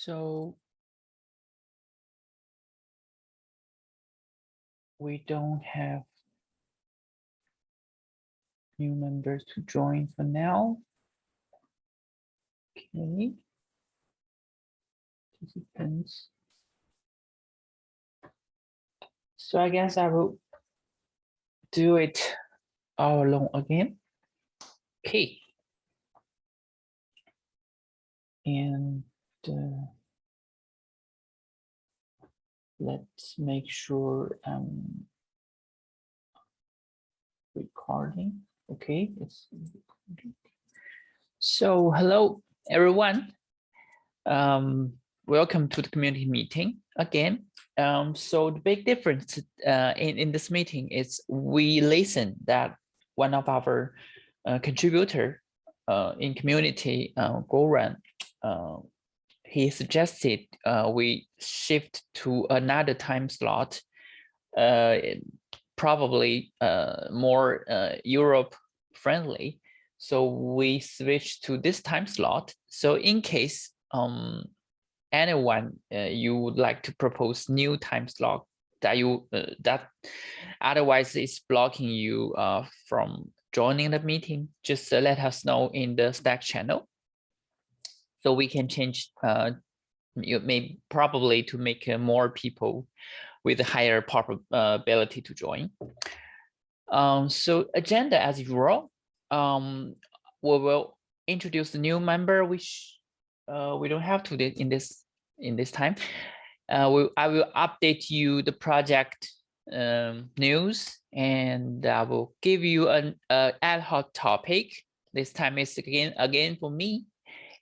So we don't have new members to join for now. Okay. Participants. So I guess I will do it all alone again. Okay. And let's make sure I'm recording. Okay. So hello, everyone. Welcome to the community meeting again. So the big difference in this meeting is we listen that one of our contributor in community Goran, he suggested we shift to another time slot, probably more Europe friendly. So we switch to this time slot. So in case anyone you would like to propose new time slot that you that otherwise is blocking you from joining the meeting, just let us know in the Slack channel, so we can change you may probably to make more people with a higher probability to join. So agenda as usual, we will introduce the new member, which we don't have to in this time. I will update you the project news, and I will give you an ad hoc topic. This time is again for me.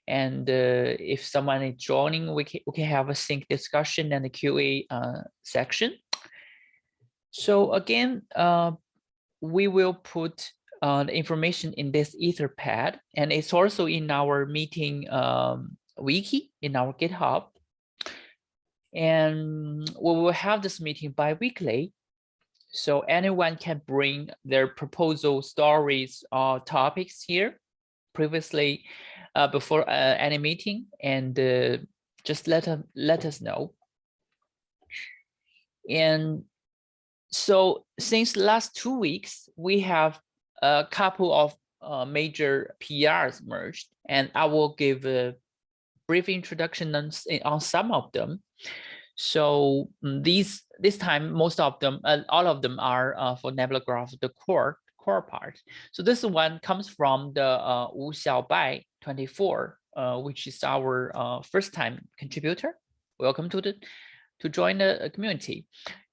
And if someone is joining, we can have a sync discussion and the QA section. So again, we will put the information in this Etherpad, and it's also in our meeting wiki in our GitHub. And we will have this meeting bi-weekly, so anyone can bring their proposal, stories, or topics here previously before any meeting, and just let us know. And so since last 2 weeks, we have a couple of major PRs merged, and I will give a brief introduction on some of them. So this time, most of them, all of them are for Nebula Graph, the core part. So this one comes from the Wu Xiaobai 24, which is our first time contributor. Welcome to join the community.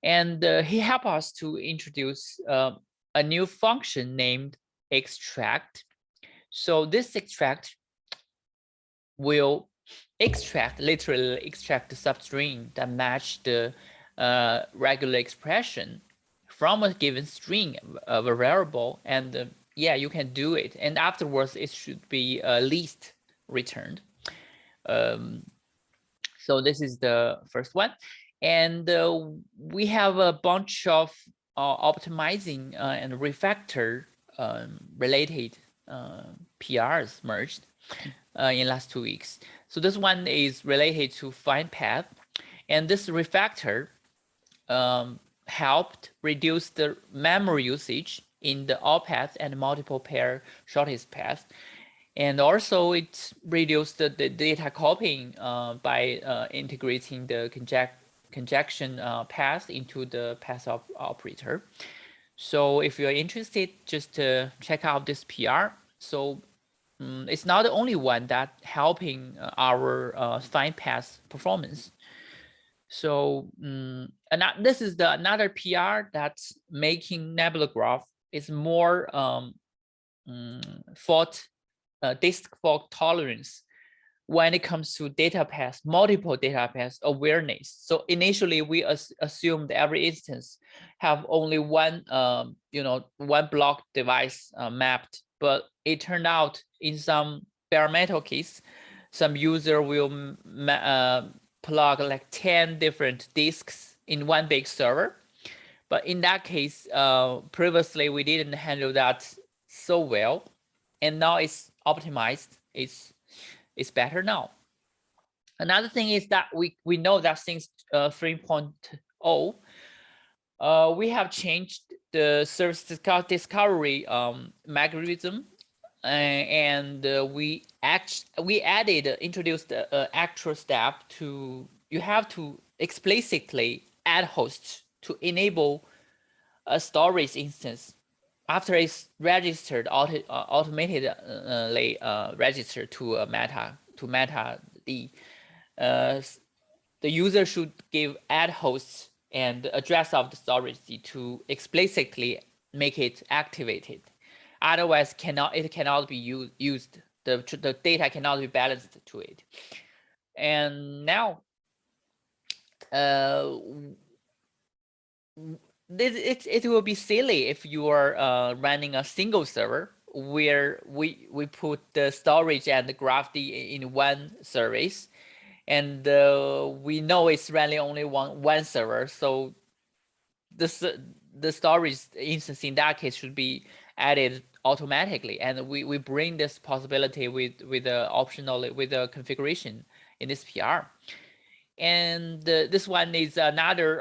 And he helped us to introduce a new function named extract. So this extract will literally extract the substring that match the regular expression from a given string of a variable, and yeah, you can do it. And afterwards, it should be list returned. So this is the first one, and we have a bunch of optimizing and refactor related PRs merged in last 2 weeks. So this one is related to find path, and this refactor helped reduce the memory usage in the allPath and multiple pair shortest path. And also it reduced the data copying by integrating the conjunction path into the path of operator. So if you're interested, just check out this PR. So it's not the only one that helping our find path performance. So this is another PR that's making Nebula Graph is more disk fault tolerance when it comes to data path, multiple data path awareness. So initially we assumed every instance have only one one block device mapped, but it turned out in some bare metal case, some user will plug like 10 different disks in one big server. But in that case, previously we didn't handle that so well, and now it's optimized. It's better now. Another thing is that we know that since 3.0, we have changed the service discovery mechanism, and we introduced an actual step to you have to explicitly add hosts to enable a storage instance after it's registered automatically registered to meta D. The user should give add hosts and the address of the storage to explicitly make it activated. Otherwise, it cannot be used. The data cannot be balanced to it. And now, it will be silly if you are running a single server where we put the storage and the graph D in one service, and we know it's running only one server, so the storage instance in that case should be added automatically, and we bring this possibility with the optional with the configuration in this PR. And this one is another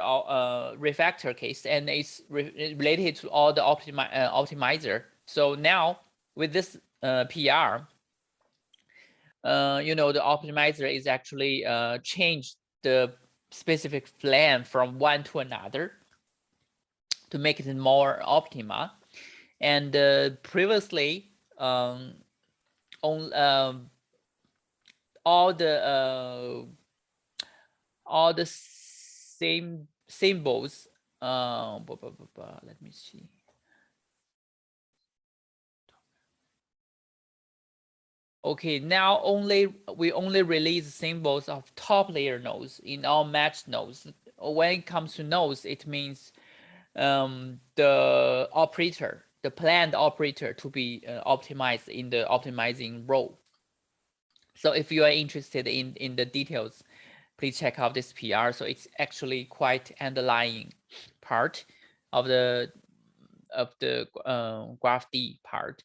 refactor case, and it's related to all the optimizer. So now with this PR, the optimizer is actually changed the specific plan from one to another to make it more optimal. And previously, all the same symbols. Let me see. Okay, now we only release symbols of top layer nodes in all matched nodes. When it comes to nodes, it means the operator, the planned operator to be optimized in the optimizing role. So if you are interested in the details, please check out this PR. So it's actually quite underlying part of the graph D part.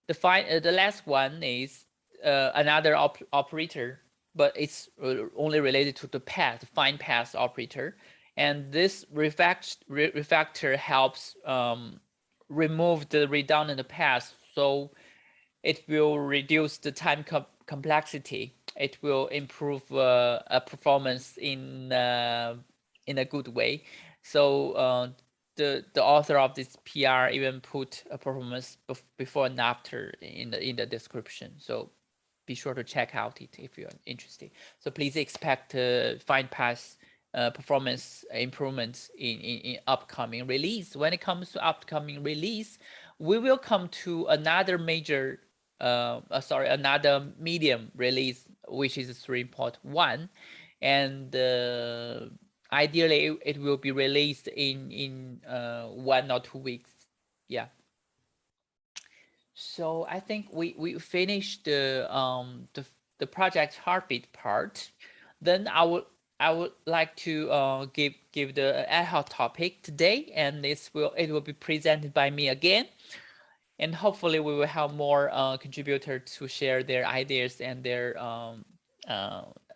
The last one is another operator, but it's only related to the path, find path operator. And this refactor helps remove the redundant paths, so it will reduce the time complexity. It will improve performance in a good way. So the author of this PR even put a performance before and after in the description. So be sure to check out it if you're interested. So please expect find path performance improvements in upcoming release. When it comes to upcoming release, we will come to another major another medium release, which is 3.1, and ideally it will be released in 1 or 2 weeks. Yeah. So I think we finished the project heartbeat part. Then I would like to give the ad hoc topic today, and it will be presented by me again. And hopefully we will have more contributors to share their ideas and their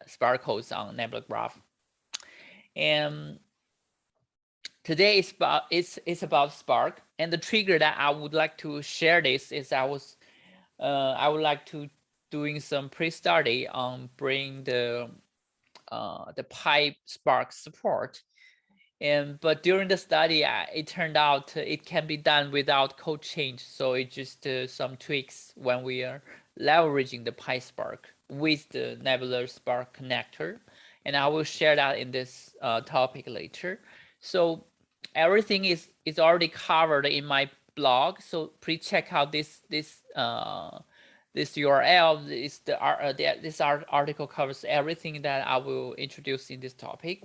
sparkles on Nebula Graph. And today it's about Spark. And the trigger that I would like to share this is I would like to doing some pre-study on bring the PySpark support. But during the study, it turned out it can be done without code change. So it's just some tweaks when we are leveraging the PySpark with the Nebula Spark connector. And I will share that in this topic later. So everything is already covered in my blog. So please check out this URL. This article covers everything that I will introduce in this topic.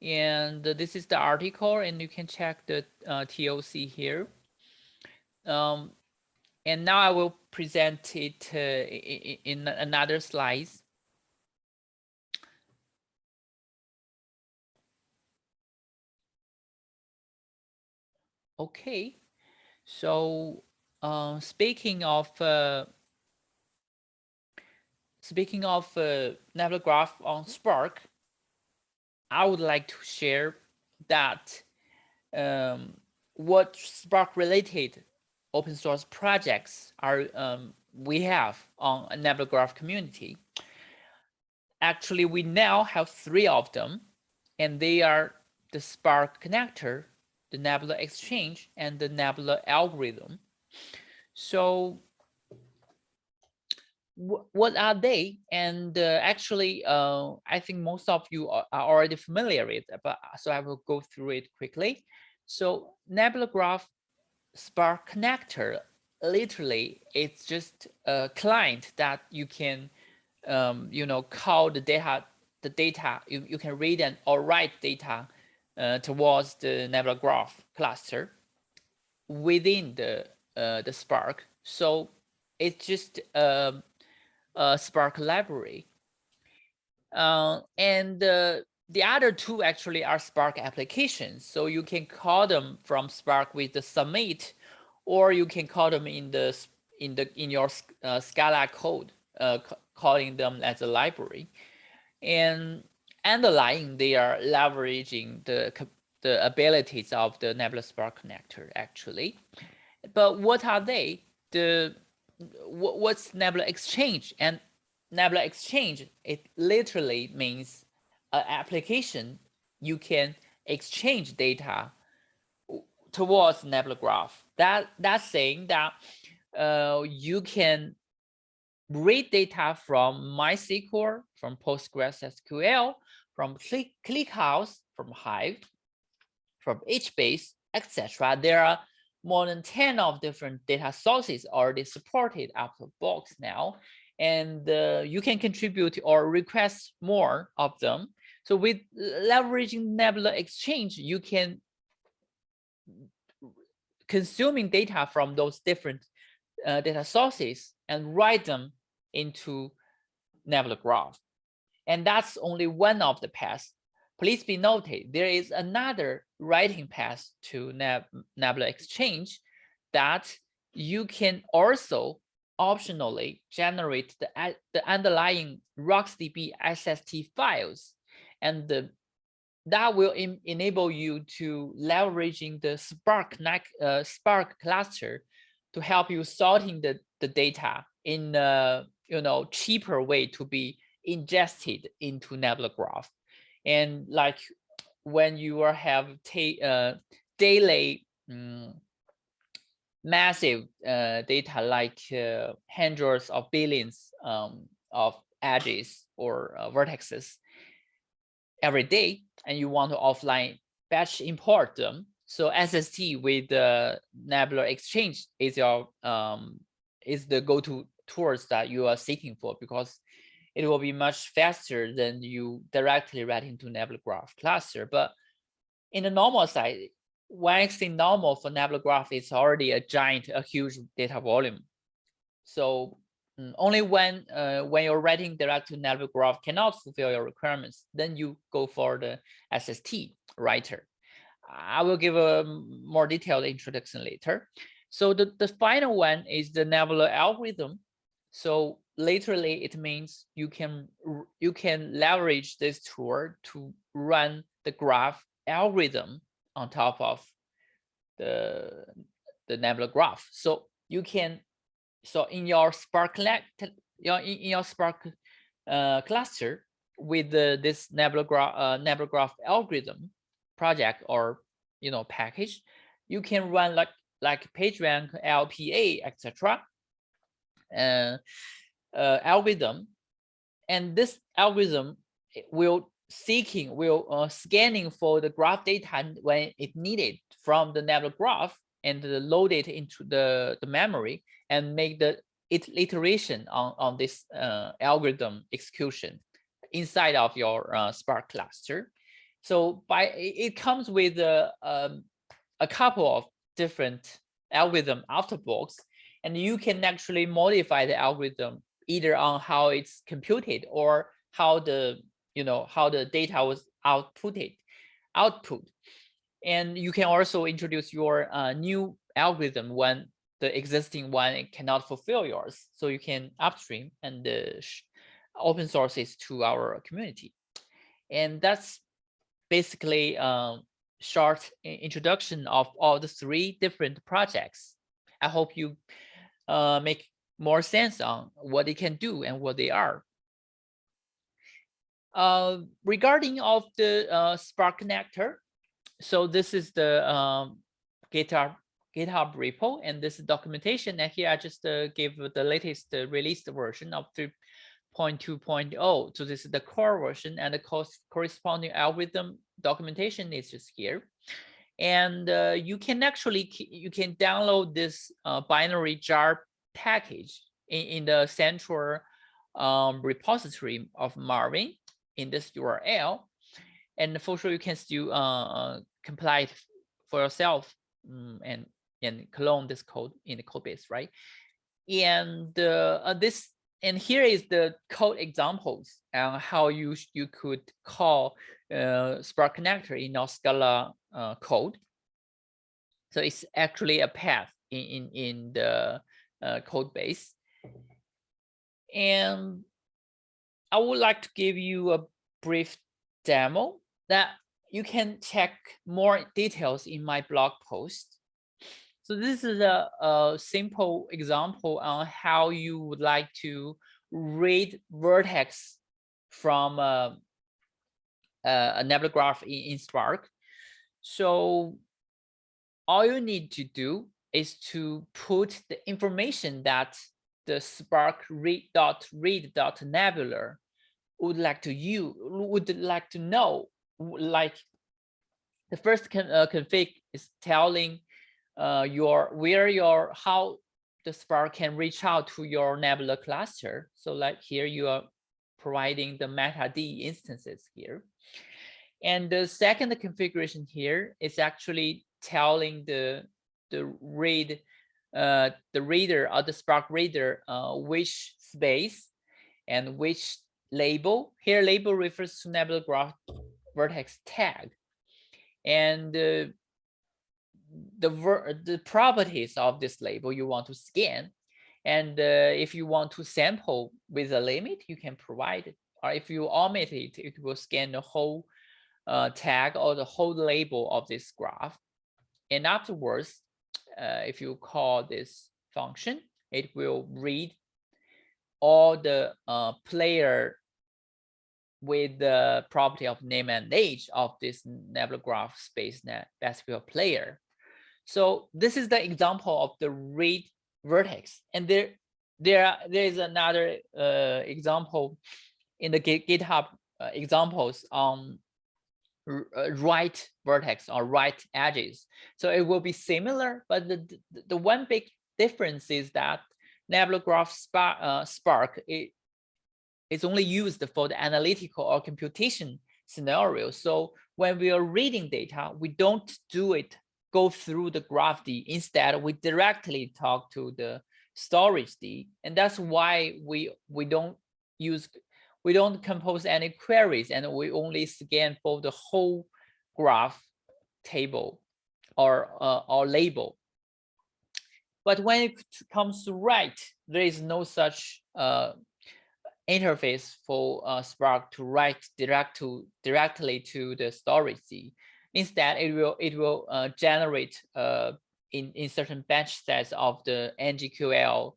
And this is the article, and you can check the TOC here. And now I will present it in another slide. Okay, so speaking of speaking of Nebula Graph on Spark, I would like to share that what Spark related open source projects are we have on a Nebula Graph community. Actually, we now have 3 of them, and they are the Spark connector, the Nebula-Exchange, and the Nebula Algorithm. So what are they? And actually, I think most of you are already familiar with it, but so I will go through it quickly. So Nebula Graph Spark connector, literally, it's just a client that you can, call the data. You can read and or write data towards the Nebula Graph cluster within the Spark. So it's just a Spark library. And the other 2 actually are Spark applications. So you can call them from Spark with the submit, or you can call them in your Scala code, calling them as a library. And underlying, they are leveraging the abilities of the Nebula Spark connector actually. But what are they? What's Nebula-Exchange? And Nebula-Exchange, it literally means an application you can exchange data towards Nebula Graph. That's saying that you can read data from MySQL, from PostgreSQL, from ClickHouse, from Hive, from HBase, etc. There are more than 10 of different data sources already supported out of the box now, and you can contribute or request more of them. So with leveraging Nebula-Exchange, you can consuming data from those different data sources and write them into Nebula Graph. And that's only one of the paths. Please be noted, there is another writing path to Nebula-Exchange that you can also optionally generate the underlying RocksDB SST files, and that will enable you to leveraging the Spark cluster to help you sorting the data in a cheaper way to be ingested into Nebula Graph. And like when you have daily massive data like hundreds of billions of edges or vertices every day, and you want to offline batch import them, so SST with the Nebula-Exchange is your is the go-to tools that you are seeking for, because it will be much faster than you directly writing to Nebula Graph cluster. But in the normal side, when I say normal for Nebula Graph, it's already a huge data volume. So only when you're writing direct to Nebula Graph cannot fulfill your requirements, then you go for the SST writer. I will give a more detailed introduction later. So the final one is the Nebula Algorithm. So literally, it means you can leverage this tool to run the graph algorithm on top of the Nebula Graph. So you can, so in your Spark cluster with this Nebula Graph algorithm project or package, you can run like PageRank, LPA, etc. Algorithm, and this algorithm will scanning for the graph data when it needed from the Nebula Graph and load it into the memory and make the iteration on this algorithm execution inside of your Spark cluster. So it comes with a couple of different algorithm out of box, and you can actually modify the algorithm either on how it's computed or how the data was output. And you can also introduce your new algorithm when the existing one cannot fulfill yours. So you can upstream and open sources to our community. And that's basically short introduction of all the 3 different projects. I hope you make more sense on what they can do and what they are. Regarding of the Spark connector, so this is the GitHub repo, and this is documentation. And here I just gave the latest released version of 3.2.0. So this is the core version, and the corresponding algorithm documentation is just here. And you can download this binary jar package in the central repository of Marvin in this URL. And for sure, you can still compile it for yourself and clone this code in the code base, right? And and here is the code examples and how you could call Spark connector in our Scala code. So it's actually a path in the code base. And I would like to give you a brief demo that you can check more details in my blog post. So this is a simple example on how you would like to read vertex from a Nebula graph in Spark. So all you need to do is to put the information that the Spark read.nebula would like to know. Like the first config is telling how the Spark can reach out to your Nebula cluster. So like here you are providing the metad instances here. And the second configuration here is actually telling the reader or the Spark reader which space and which label. Here label refers to Nebula graph vertex tag. And the properties of this label you want to scan. And if you want to sample with a limit, you can provide it. Or if you omit it, it will scan the whole tag or the whole label of this graph. And afterwards, if you call this function, it will read all the player with the property of name and age of this Nebula graph space basketball player. So this is the example of the read vertex. And there is another example in the GitHub examples on right vertex or right edges. So it will be similar, but the one big difference is that Nebula graph Spark is only used for the analytical or computation scenario. So when we are reading data, we don't go through the graph D. Instead, we directly talk to the storage D, and that's why we don't compose any queries, and we only scan for the whole graph table or label. But when it comes to write, there is no such interface for Spark to write directly to the storage D. Instead, it will generate in certain batch sets of the ngql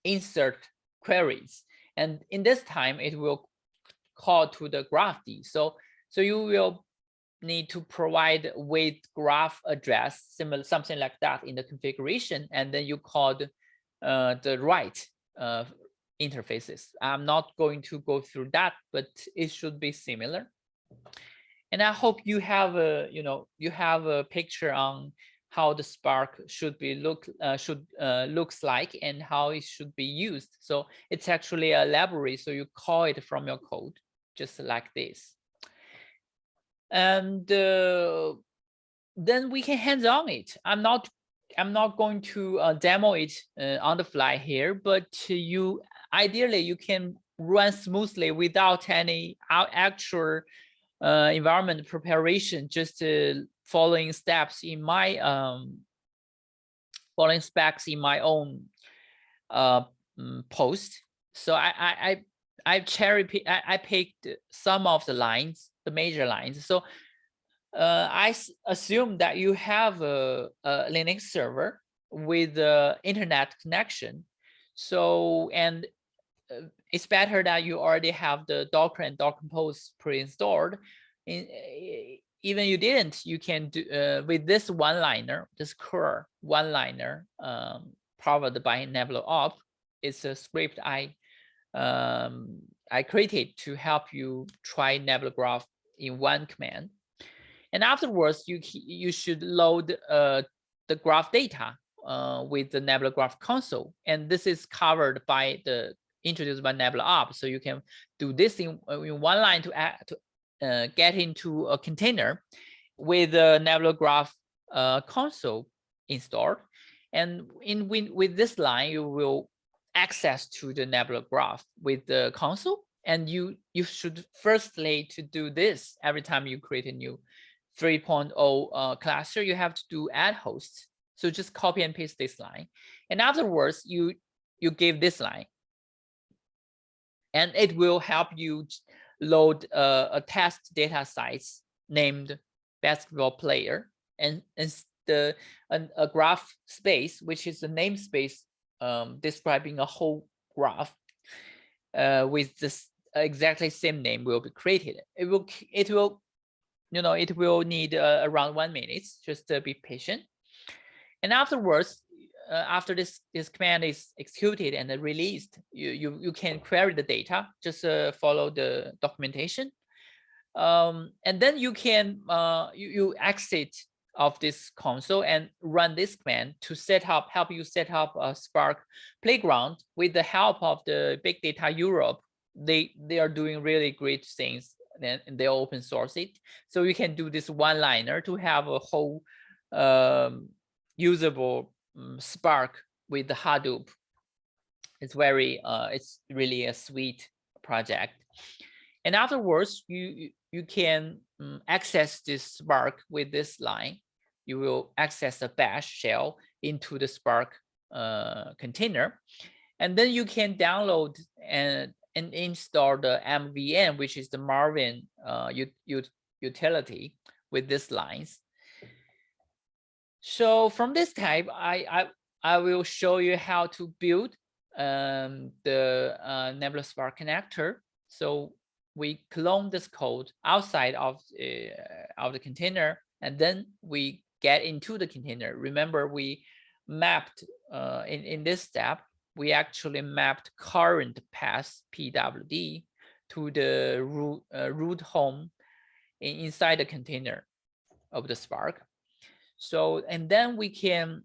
insert queries, and in this time it will call to the graph D. So you will need to provide with graph address, something like that in the configuration, and then you call the write interfaces. I'm not going to go through that, but it should be similar. And I hope you have a picture on how the Spark should looks like and how it should be used. So it's actually a library, so you call it from your code, just like this. And then we can hands-on it. I'm not going to demo it on the fly here, but ideally you can run smoothly without any actual environment preparation, just following steps in my following specs in my own post. So I picked some of the lines, the major lines. So I assume that you have a Linux server with internet connection. So, and it's better that you already have the Docker and Docker Compose pre-installed. Even you didn't, you can do with this one-liner, this core one-liner powered by Nebula Op. It's a script I created to help you try Nebula Graph in one command. And afterwards, you should load the graph data with the Nebula Graph console. And this is covered by the introduced by Nebula Op. So you can do this in one line to get into a container with the Nebula Graph console installed. And with this line, you will access to the Nebula Graph with the console. And you should firstly to do this every time you create a new 3.0 cluster, you have to do add host. So just copy and paste this line. And afterwards, you give this line. And it will help you load a test data size named basketball player and a graph space, which is a namespace describing a whole graph with this exactly same name will be created. It will it will need around 1 minute. Just be patient. And afterwards, after this command is executed and released, you can query the data. Just follow the documentation, and then you can you exit of this console and run this command to help you set up a Spark playground with the help of the Big Data Europe. They are doing really great things, and they open source it. So you can do this one-liner to have a whole usable Spark with the Hadoop. It's really a sweet project. And afterwards, you can access this Spark with this line. You will access a bash shell into the Spark container, and then you can download and install the MVN, which is the Marvin utility with these lines. So from this type, I will show you how to build the Nebula Spark connector. So we clone this code outside of the container, and then we get into the container. Remember, we mapped in this step, we actually mapped current path PWD to the root home inside the container of the Spark. So, and then we can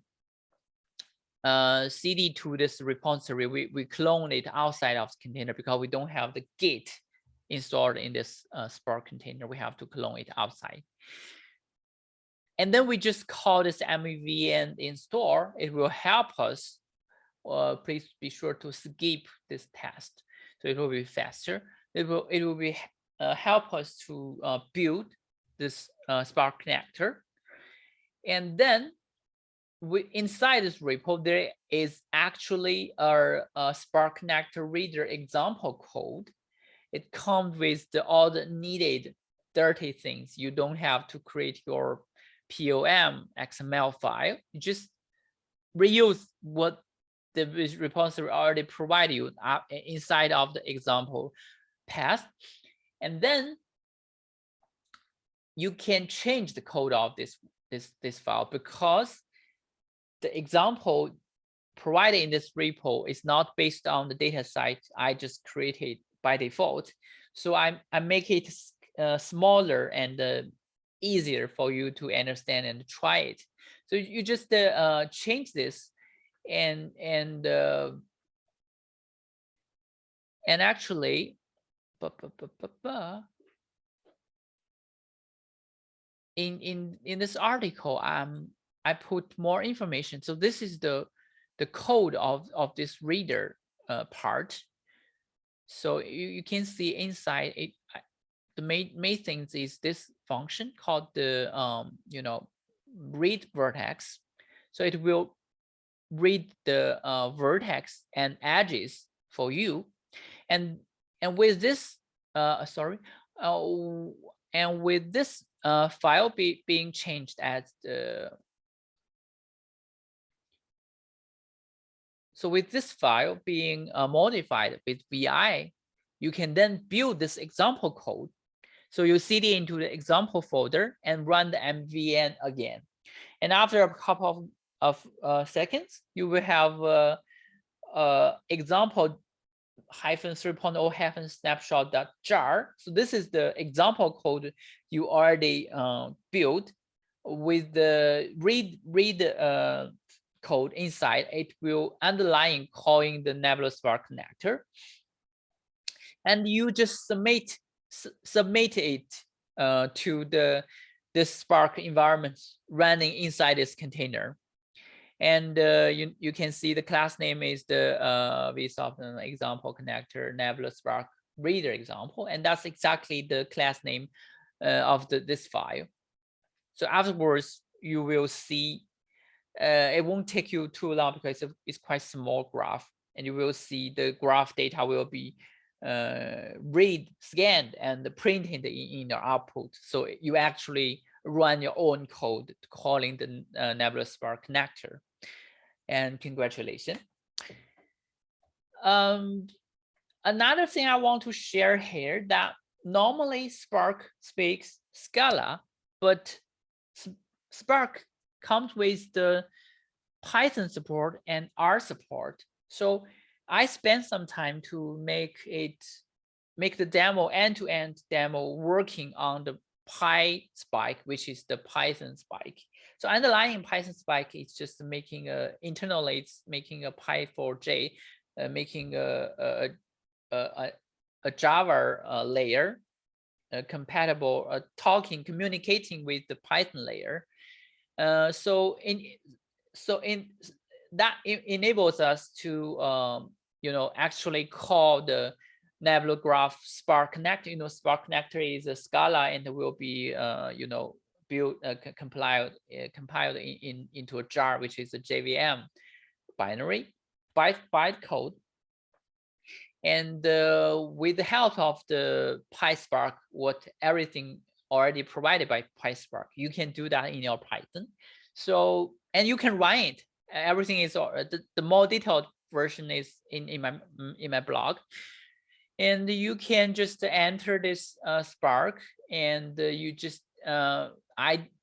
CD to this repository. We clone it outside of the container because we don't have the Git installed in this Spark container. We have to clone it outside. And then we just call this MVN install. It will help us. Please be sure to skip this test, so it will be faster. It will be help us to build this Spark connector. And then inside this repo, there is actually a Spark connector reader example code. It comes with all the needed dirty things. You don't have to create your POM XML file. You just reuse what the repository already provide you inside of the example path. And then you can change the code of this file, because the example provided in this repo is not based on the data set I just created by default. So I make it smaller and easier for you to understand and try it. So you just change this and actually in this article I put more information. So this is the code of this reader part. So you can see inside it, the main things is this function called the read vertex. So it will read the vertex and edges for you, and and with this, and with this file being changed as the, so with this file being modified with vi, you can then build this example code. So you cd into the example folder and run the mvn again. And after a couple of seconds, you will have example -3.0 snapshot.jar. So this is the example code you already built. With the read code inside, it will underline calling the Nebula Spark connector, and you just submit it to the Spark environment running inside this container. And you can see the class name is the vSoft example connector Nebula Spark reader example, and that's exactly the class name of this file. So afterwards, you will see it won't take you too long because it's quite small graph, and you will see the graph data will be read, scanned, and printed in your output. So you actually run your own code calling the Nebula Spark connector. And congratulations. Another thing I want to share here, that normally Spark speaks Scala, but Spark comes with the Python support and R support. So I spent some time to make the demo, end-to-end demo, working on the PySpike, which is the Python spike. So underlying Python spike is just making internally, it's making a Py4j, making a Java layer compatible, communicating with the Python layer. So that enables us to actually call the Nebula Graph Spark connector. Spark connector is a Scala and will be built compiled into a jar, which is a JVM binary bytecode. And with the help of the PySpark, everything already provided by PySpark, you can do that in your Python. So, and you can run it. Everything is the more detailed version is in my blog. And you can just enter this Spark, and you just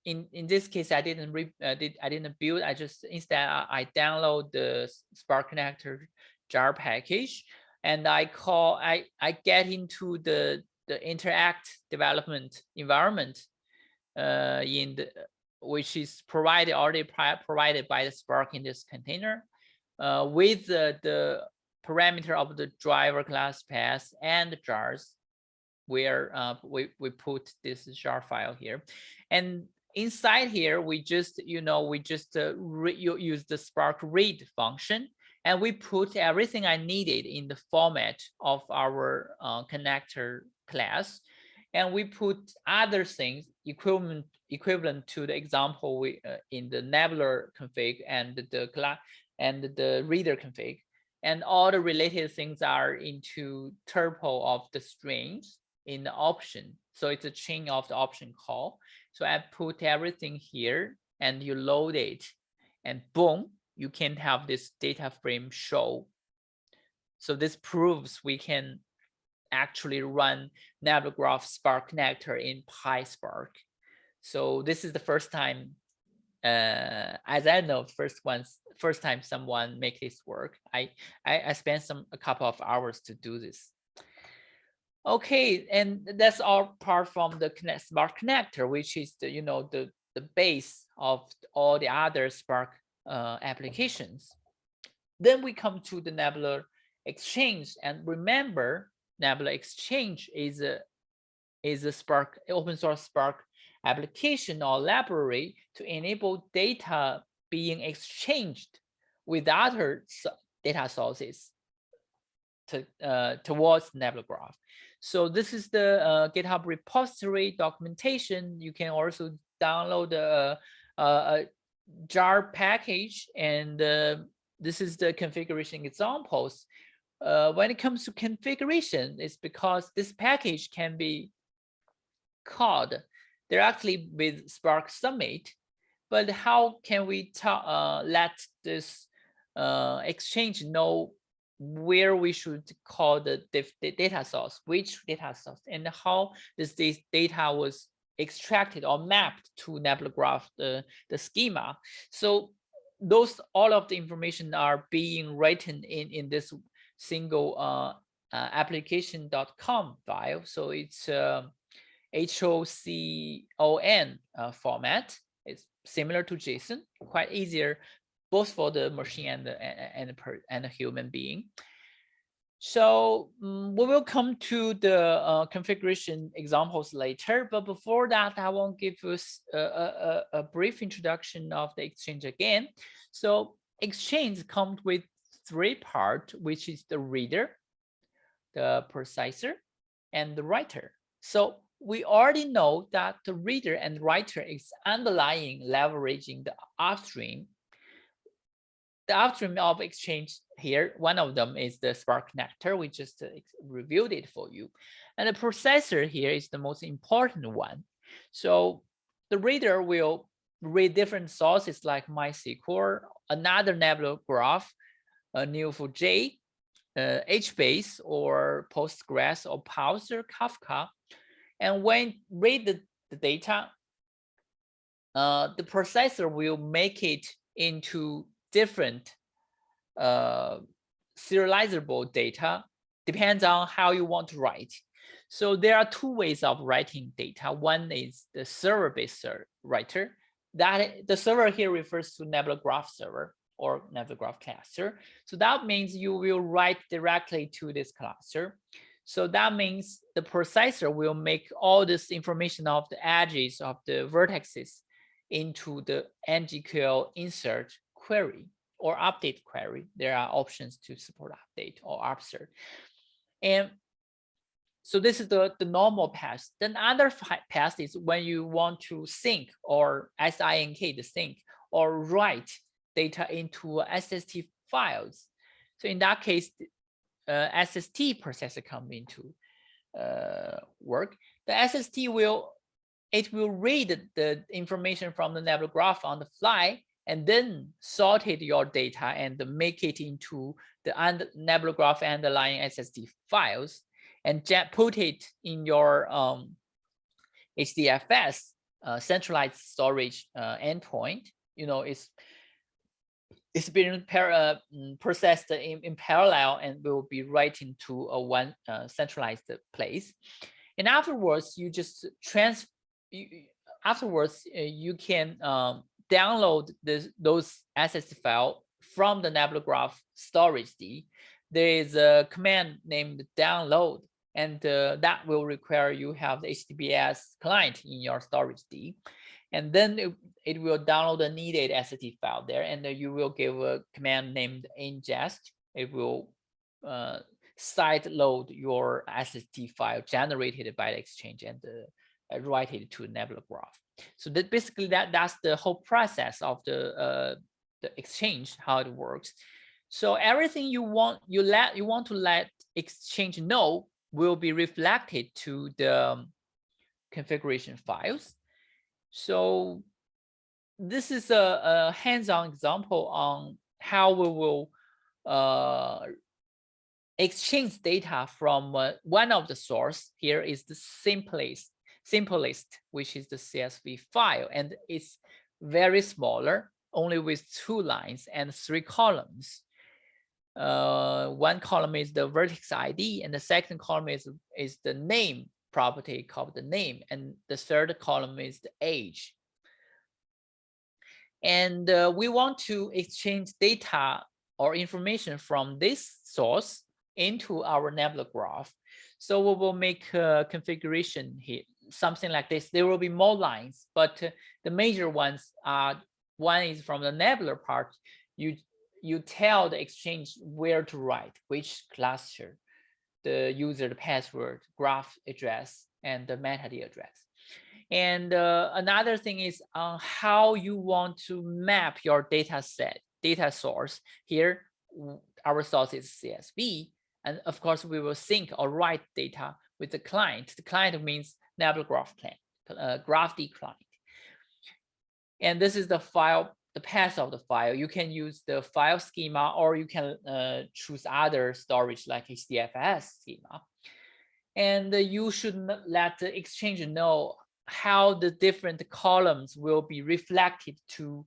in this case I didn't build. Instead I download the Spark connector jar package, and I get into the interact development environment which is already provided by the Spark in this container, with the parameter of the driver class path and jars, where we put this jar file here. And inside here, we just use the Spark read function, and we put everything I needed in the format of our connector class, and we put other things equivalent to the example in the Nebula config and the reader config. And all the related things are into tuple of the strings in the option. So it's a chain of the option call. So I put everything here, and you load it, and boom, you can have this data frame show. So this proves we can actually run Nebula Graph Spark connector in PySpark. So this is the first time, as I know, first time someone make this work. I spent a couple of hours to do this. Okay, and that's all apart from the Spark connector, which is the base of all the other Spark applications. Then we come to the Nebula-Exchange, and remember, Nebula-Exchange is a Spark open source Spark application or library to enable data being exchanged with other data sources towards Nebula Graph. So this is the GitHub repository documentation. You can also download a jar package, and this is the configuration examples. when it comes to configuration, it's because this package can be called directly with Spark Summit. But how can we let this exchange know where we should call the data source, which data source, and how this data was extracted or mapped to Nebula Graph, the schema. So all of the information are being written in this single application.com file. So it's HOCON format. It's similar to JSON, quite easier both for the machine and a human being. So we will come to the configuration examples later, but before that, I want to give us a brief introduction of the Exchange again. So Exchange comes with 3 parts, which is the reader, the processor, and the writer. So we already know that the reader and writer is underlying leveraging the upstream. The upstream of Exchange here, one of them is the Spark connector. We just reviewed it for you. And the processor here is the most important one. So the reader will read different sources like MySQL, another Nebula Graph, Neo4j, HBase or Postgres or Parser, Kafka. And when read the data, the processor will make it into different serializable data, depends on how you want to write. So there are 2 ways of writing data. One is the server-based writer. That the server here refers to Nebula Graph server or Nebula Graph cluster. So that means you will write directly to this cluster. So that means the processor will make all this information of the edges of the vertices into the ngQL insert query or update query. There are options to support update or upsert. And so this is the normal path. Then other path is when you want to sync or SINK, the sync, or write data into SST files. So in that case, SST processor come into work. The SST will read the information from the Nebula Graph on the fly and then sorted your data and make it into the Nebula Graph underlying SST files and put it in your HDFS centralized storage endpoint. You know, it's being processed in parallel and will be writing to a one centralized place. And afterwards, you just you can download those SST file from the Nebula Graph storage D. There is a command named download, and that will require you have the HTTPS client in your storage D. And then it will download the needed SST file there, and you will give a command named ingest. It will side load your SST file generated by the Exchange and write it to Nebula Graph. So that basically that's the whole process of the Exchange, how it works. So everything you want to let Exchange know will be reflected to the configuration files. So this is a hands-on example on how we will exchange data from one of the source. Here is the simplest, which is the CSV file, and it's very smaller, only with 2 lines and 3 columns. One column is the vertex ID, and the second column is the name property called the name, and the third column is the age. And we want to exchange data or information from this source into our Nebula Graph. So we will make a configuration here, something like this. There will be more lines, but the major ones are, one is from the Nebula part. You tell the Exchange where to write, which cluster, the user, the password, graph address, and the metadata address. And another thing is on how you want to map your data source. Here, our source is CSV. And of course, we will sync or write data with the client. The client means Nebula Graph client, GraphD client. And this is the file, the path of the file. You can use the file schema, or you can choose other storage like HDFS schema. And you should let the Exchange know how the different columns will be reflected to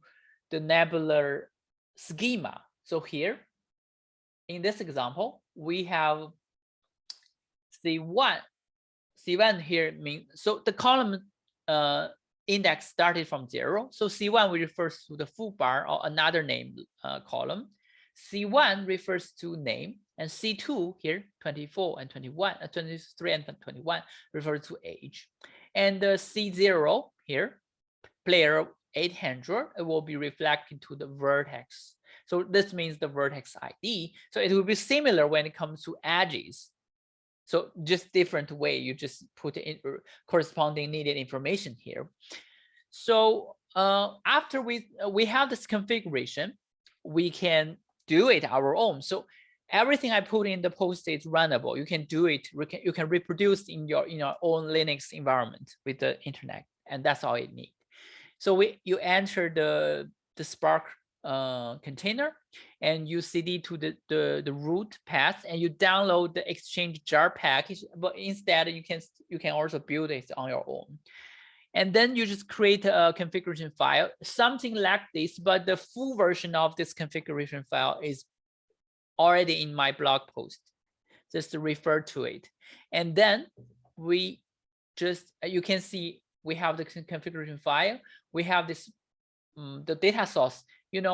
the Nebula schema. So here, in this example, we have C1. C1 here means, so the column index started from 0. So C1 refers to the full bar or another name column. C1 refers to name, and C2 here, 24 and 21, 23 and 21 refers to age. And the C0 here, player 800, it will be reflected to the vertex. So this means the vertex ID. So it will be similar when it comes to edges. So just different way, you just put in corresponding needed information here. So after we have this configuration, we can do it our own. So everything I put in the post is runnable. You can do it. You can reproduce in your own Linux environment with the internet, and that's all it needs. So you enter the Spark container, and you cd to the root path, and you download the Exchange jar package. But instead, you can also build it on your own. And then you just create a configuration file, something like this, but the full version of this configuration file is already in my blog post. Just to refer to it. And then we just, you can see we have the configuration file. We have this, the data source, in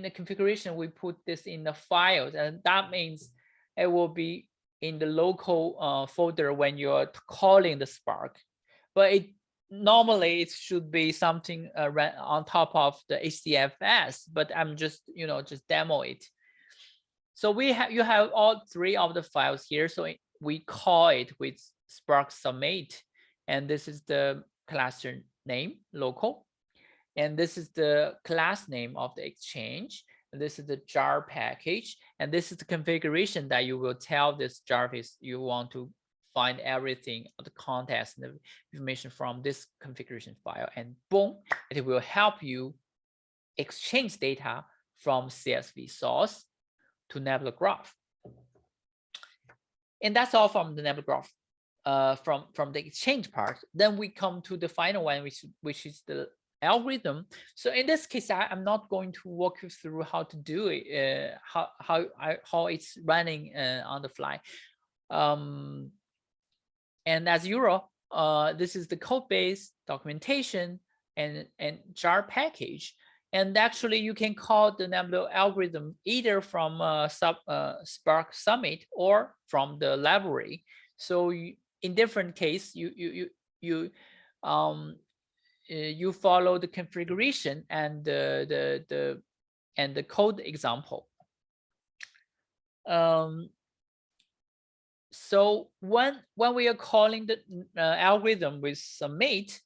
the configuration, we put this in the files, and that means it will be in the local folder when you're calling the Spark. But normally it should be something on top of the HDFS, but I'm just, just demo it. So you have all three of the files here. So we call it with Spark submit, and this is the cluster name, local. And this is the class name of the Exchange. And this is the jar package. And this is the configuration that you will tell this Jarvis you want to find everything, the context and the information from this configuration file. And boom, it will help you exchange data from CSV source to Nebula Graph. And that's all from the Nebula Graph, from the Exchange part. Then we come to the final one, which is the algorithm. So in this case, I'm not going to walk you through how to do it, how it's running on the fly. And as usual, this is the code base, documentation, and jar package. And actually, you can call the Nebula algorithm either from Spark Summit or from the library. So in different case, you follow the configuration and the code example. So when we are calling the algorithm with submit,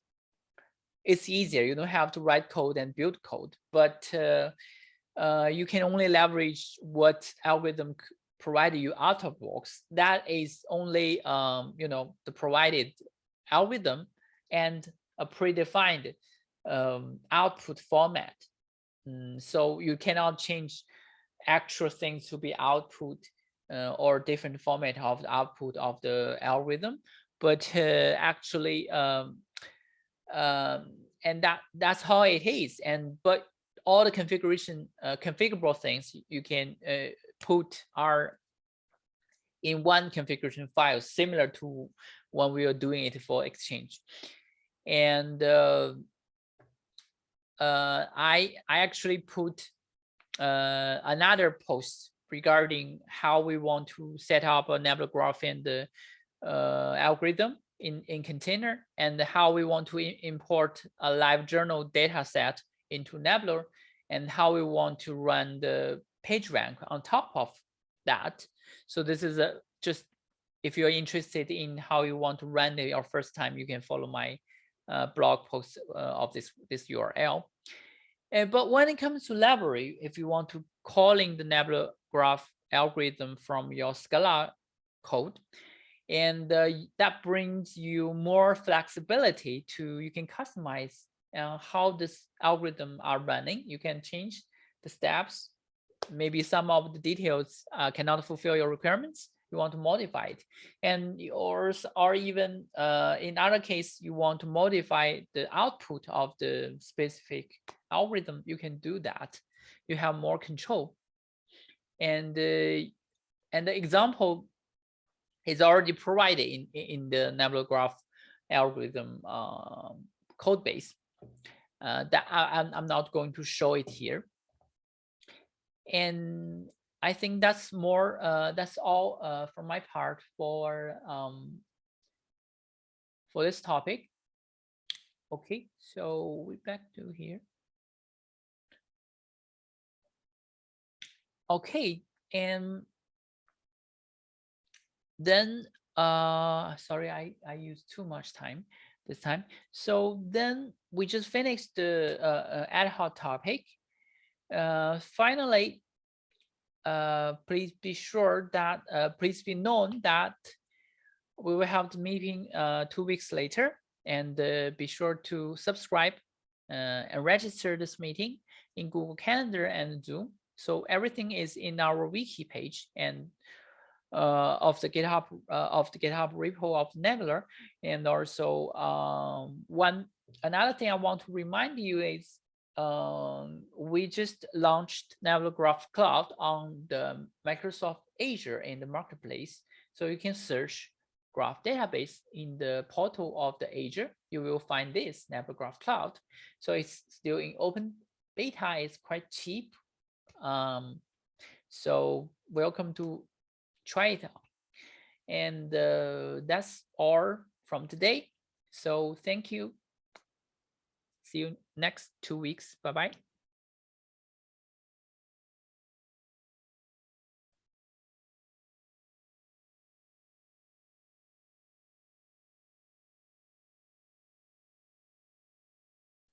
it's easier. You don't have to write code and build code, but you can only leverage what algorithm provided you out of box. That is only the provided algorithm and a predefined output format. So you cannot change actual things to be output or different format of the output of the algorithm, but actually and that's how it is. But all the configuration configurable things you can put are in one configuration file, similar to when we are doing it for Exchange. And I actually put another post regarding how we want to set up a Nebula Graph and the algorithm in container, and how we want to import a live journal data set into Nebula, and how we want to run the PageRank on top of that. So this is just, if you're interested in how you want to run it your first time, you can follow my blog post of this URL. But when it comes to library, if you want to calling the Nebula Graph algorithm from your Scala code. And that brings you more flexibility to, you can customize how this algorithm are running. You can change the steps. Maybe some of the details cannot fulfill your requirements. You want to modify it, and or even in other case, you want to modify the output of the specific algorithm. You can do that. You have more control. And the example is already provided in the Nebula Graph algorithm code base. That I'm not going to show it here. And I think that's more. That's all from my part for this topic. Okay, so we're back to here. Okay, and then sorry, I used too much time this time. So then we just finished the ad hoc topic. Finally, please be sure that please be known that we will have the meeting 2 weeks later, and be sure to subscribe and register this meeting in Google Calendar and Zoom. So everything is in our wiki page and of the GitHub repo of Nebula. And also another thing I want to remind you is we just launched Nebula Graph Cloud on the Microsoft Azure in the marketplace. So you can search graph database in the portal of the Azure. You will find this Nebula Graph Cloud. So it's still in open beta. It's quite cheap. So welcome to try it out. And that's all from today. So thank you. See you next 2 weeks. Bye-bye.